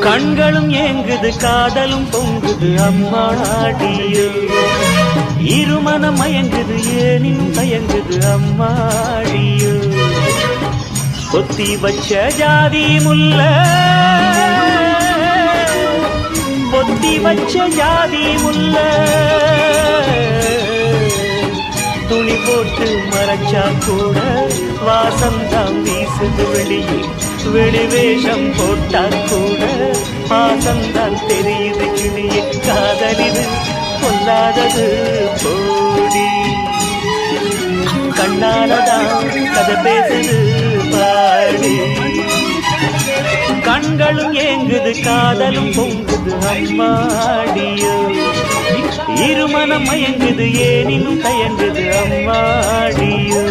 கண்களும் ஏங்குது காதலும் பொங்குது அம்மாடியோ இருமனம் மயங்குது ஏனின் தயங்குது அம்மாடியோ பொத்தி வச்ச ஜாதி முல்ல பொத்தி வச்ச ஜாதி முல்ல துணி போட்டு மறைச்சா கூட வாசம்தான் வீசுது வெளியே வெளி வேஷம் போட்டா கூட பாசம்தான் தெரியுது கிளியே காதலிது பொல்லாதது போடி கண்ணாலதான் கதை பேசுது பாடி கண்களும் ஏங்குது காதலும் பொங்குது அம்மாடியோ இருமனம் மயங்குது ஏனினும் தயங்குது அம்மாடியோ